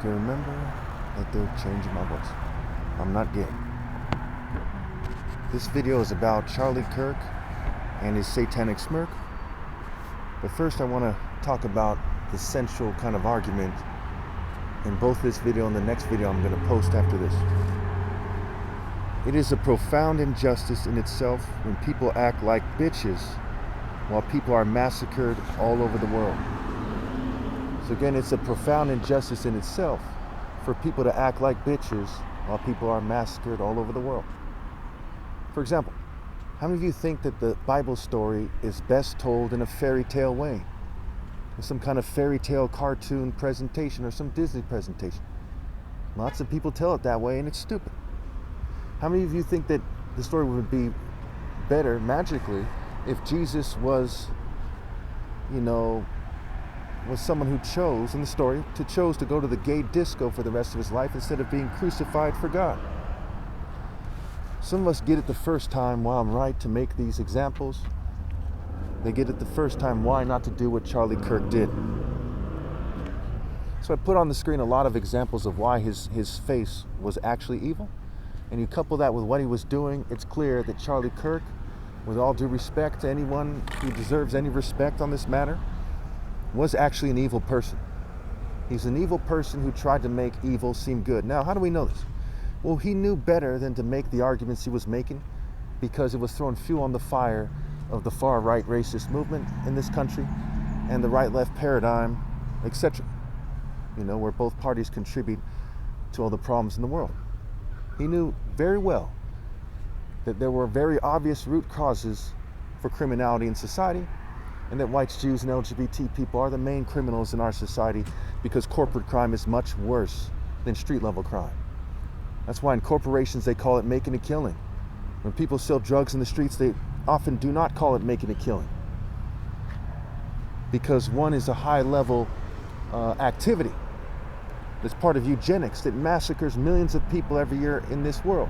can remember that they're changing my voice. I'm not gay. This video is about Charlie Kirk and his satanic smirk. But first I want to talk about the central kind of argument in both this video and the next video I'm going to post after this. It is a profound injustice in itself when people act like bitches while people are massacred all over the world. So again, it's a profound injustice in itself for people to act like bitches while people are massacred all over the world. For example, how many of you think that the Bible story is best told in a fairy tale way? With some kind of fairy tale cartoon presentation or some Disney presentation? Lots of people tell it that way and it's stupid. How many of you think that the story would be better magically if Jesus was someone who chose, in the story, chose to go to the gay disco for the rest of his life instead of being crucified for God? Some of us get it the first time why I'm right to make these examples. They get it the first time why not to do what Charlie Kirk did. So I put on the screen a lot of examples of why his face was actually evil. And you couple that with what he was doing, it's clear that Charlie Kirk, with all due respect to anyone who deserves any respect on this matter, was actually an evil person. He's an evil person who tried to make evil seem good. Now, how do we know this? Well, he knew better than to make the arguments he was making because it was throwing fuel on the fire of the far-right racist movement in this country and the right-left paradigm, etc. Where both parties contribute to all the problems in the world. He knew very well that there were very obvious root causes for criminality in society, and that whites, Jews, and LGBT people are the main criminals in our society because corporate crime is much worse than street-level crime. That's why in corporations they call it making a killing. When people sell drugs in the streets, they often do not call it making a killing, because one is a high-level activity that's part of eugenics that massacres millions of people every year in this world,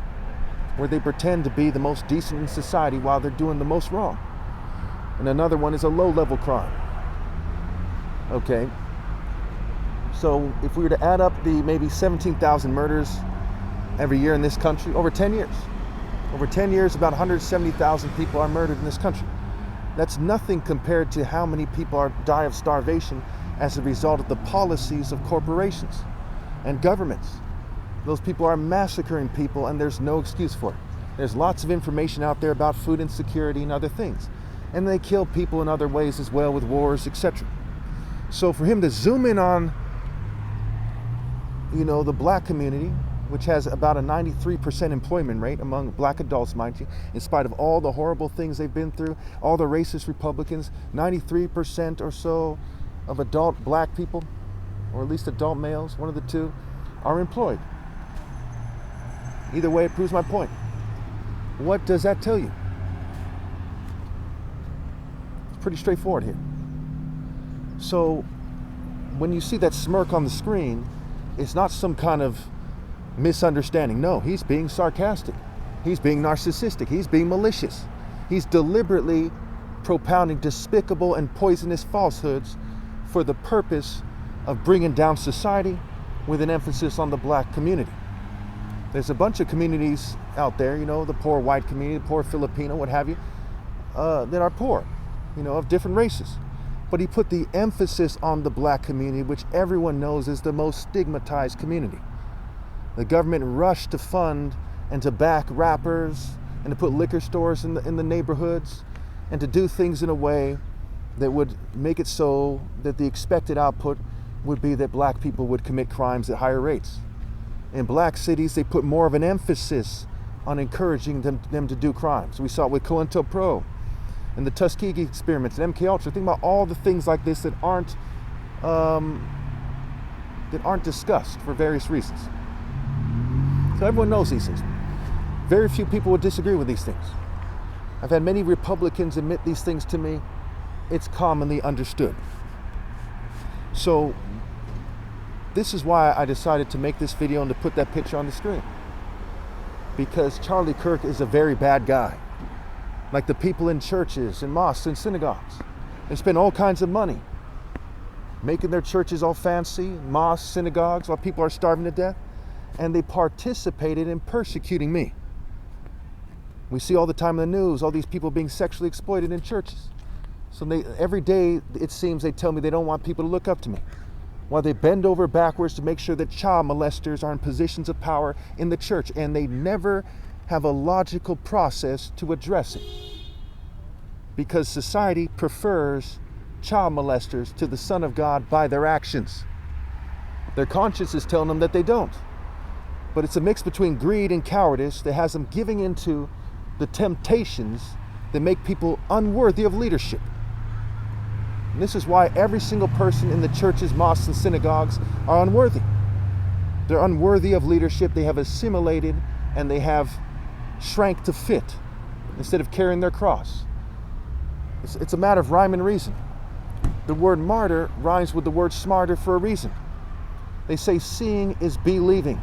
where they pretend to be the most decent in society while they're doing the most wrong. And another one is a low-level crime. Okay, so if we were to add up the maybe 17,000 murders every year in this country, over 10 years, about 170,000 people are murdered in this country. That's nothing compared to how many people die of starvation as a result of the policies of corporations and governments. Those people are massacring people and there's no excuse for it. There's lots of information out there about food insecurity and other things. And they kill people in other ways as well with wars, etc. So for him to zoom in on, the black community, which has about a 93% employment rate among black adults, mind you, in spite of all the horrible things they've been through, all the racist Republicans, 93% or so of adult black people, or at least adult males, one of the two, are employed. Either way, it proves my point. What does that tell you? It's pretty straightforward here. So when you see that smirk on the screen, it's not some kind of misunderstanding. No, he's being sarcastic. He's being narcissistic. He's being malicious. He's deliberately propounding despicable and poisonous falsehoods for the purpose of bringing down society with an emphasis on the black community. There's a bunch of communities out there, the poor white community, the poor Filipino, what have you, that are poor, of different races. But he put the emphasis on the black community, which everyone knows is the most stigmatized community. The government rushed to fund and to back rappers and to put liquor stores in the neighborhoods and to do things in a way that would make it so that the expected output would be that black people would commit crimes at higher rates. In black cities, they put more of an emphasis on encouraging them to do crimes. We saw it with COINTELPRO and the Tuskegee experiments and MKUltra. Think about all the things like this that aren't discussed for various reasons. So everyone knows these things. Very few people would disagree with these things. I've had many Republicans admit these things to me. It's commonly understood. So this is why I decided to make this video and to put that picture on the screen. Because Charlie Kirk is a very bad guy. Like the people in churches and mosques and synagogues. They spend all kinds of money making their churches all fancy, mosques, synagogues, while people are starving to death. And they participated in persecuting me. We see all the time in the news, all these people being sexually exploited in churches. So every day, it seems, they tell me they don't want people to look up to me. While they bend over backwards to make sure that child molesters are in positions of power in the church. And they never have a logical process to address it. Because society prefers child molesters to the Son of God by their actions. Their conscience is telling them that they don't. But it's a mix between greed and cowardice that has them giving into the temptations that make people unworthy of leadership. And this is why every single person in the churches, mosques, and synagogues are unworthy. They're unworthy of leadership. They have assimilated and they have shrank to fit instead of carrying their cross. It's a matter of rhyme and reason. The word martyr rhymes with the word smarter for a reason. They say seeing is believing.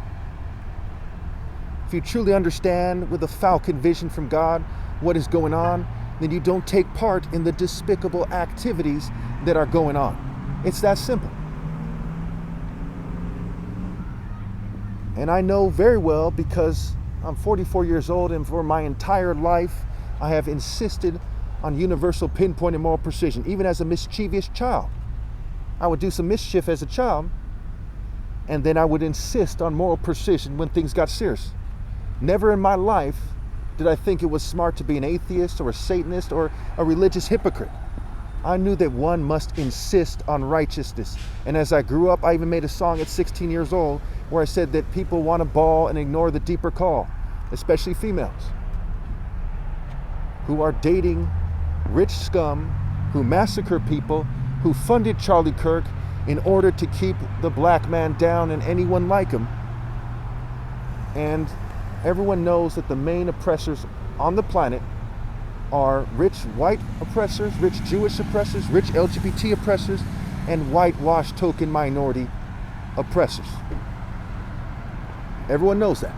If you truly understand with a falcon vision from God what is going on, then you don't take part in the despicable activities that are going on. It's that simple. And I know very well because I'm 44 years old, and for my entire life I have insisted on universal pinpoint and moral precision. Even as a mischievous child, I would do some mischief as a child, and then I would insist on moral precision when things got serious. Never in my life did I think it was smart to be an atheist or a Satanist or a religious hypocrite. I knew that one must insist on righteousness. And as I grew up, I even made a song at 16 years old where I said that people want to bawl and ignore the deeper call, especially females who are dating rich scum, who massacre people, who funded Charlie Kirk in order to keep the black man down and anyone like him. And everyone knows that the main oppressors on the planet are rich white oppressors, rich Jewish oppressors, rich LGBT oppressors, and whitewashed token minority oppressors. Everyone knows that.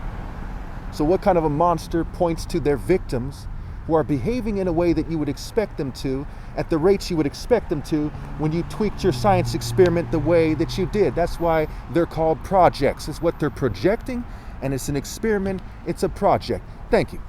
So what kind of a monster points to their victims who are behaving in a way that you would expect them to, at the rates you would expect them to, when you tweaked your science experiment the way that you did? That's why they're called projects. It's what they're projecting, and it's an experiment. It's a project. Thank you.